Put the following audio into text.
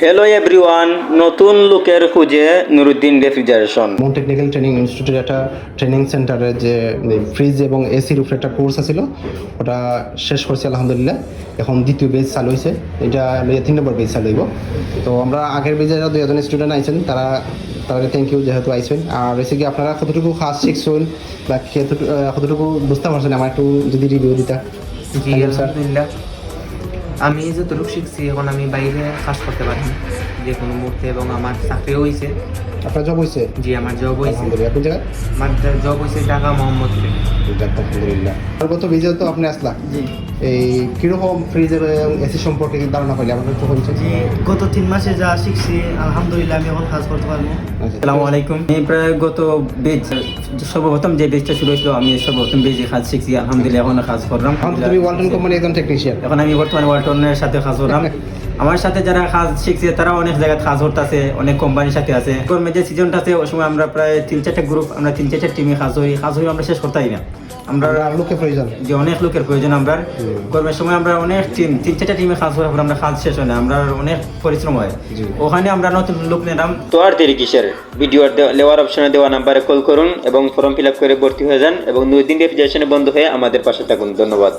Hello everyone, নতুন লুকের খুঁজে নুরুদ্দিন রেফ্রিজারেশন। মন টেকনিক্যাল ট্রেনিং ইনস্টিটিউটের একটা ট্রেনিং সেন্টারে যে ফ্রিজ এবং এসির উপরে একটা কোর্স ছিল, ওটা শেষ করছি আলহামদুলিল্লাহ। এখন দ্বিতীয় বেজ চালু হয়েছে, এটা 3 নম্বর বেজ চালু হইব। তো আমরা আগের বেজে যারা 2 জন স্টুডেন্ট আইছেন তারা থ্যাংক ইউ যেহেতু আইছেন। আর হচ্ছে কি আপনারা কতটুকু কাজ শিখছেন বা কতটুকু বুঝতে পারছেন, আমার একটু যদি রিভিউ দিতা। জি আলহামদুলিল্লাহ, আমি যতটুকু শিখছি এখন আমি বাইরে কাজ করতে পারি যে কোনো মুহূর্তে, এবং আমার চাকরিও হয়েছে। আপনার জব হয়েছে? জি আমার জব হয়েছে। আলহামদুলিল্লাহ। কোন জায়গায়? আমার জব হয়েছে ঢাকা মোহাম্মদপুরে। আলহামদুলিল্লাহ। আর গত বেজে তো আপনি আসলা, এই কিরকম ফ্রিজ এবং এসি সম্পর্কে কি ধারণা পাইলে আমাদের তো হয়েছে? জি, গত 3 মাসে যা শিখছি আলহামদুলিল্লাহ আমি এখন কাজ করতে পারবো। আসসালামু আলাইকুম। আমি প্রায় গত বেজ সর্বপ্রথম যে বেজটা শুরু হয়েছিল, আমি সর্বপ্রথম বেজে কাজ শিখছি আলহামদুলিল্লাহ। এখন কাজ করলাম। এখন তো তুমি ওয়ালটন কোম্পানি একজন টেকনিশিয়ান। এখন আমি বর্তমানে ওয়ালটনের সাথে কাজ করলাম। আমার সাথে যারা কাজ শিখছে তারা অনেক জায়গায় কাজ করতেছে, অনেক কোম্পানির সাথে আছে। গরমের যে সিজনটা আছে ওই সময় আমরা প্রায় 3-4টা গ্রুপ, আমরা 3-4টা টিমে কাজ হই আমরা শেষ করতেই না। আমরা লোকের প্রয়োজন, যে অনেক লোকের প্রয়োজন। আমরা গরমের সময় আমরা অনেক 3-4টা টিমে কাজ করার পর আমরা কাজ শেষ হয় না, আমরা অনেক পরিশ্রম হয়। ওখানে আমরা নতুন লোক নিলাম। তো আর দেরি কিসের, ভিডিও নেওয়ার অপশনে দেওয়া নাম্বারে কল করুন এবং ফর্ম ফিল আপ করে ভর্তি হয়ে যান এবং 2 দিন রেফ্রিজারেশনে বন্ধ হয়ে আমাদের পাশে থাকুন। ধন্যবাদ।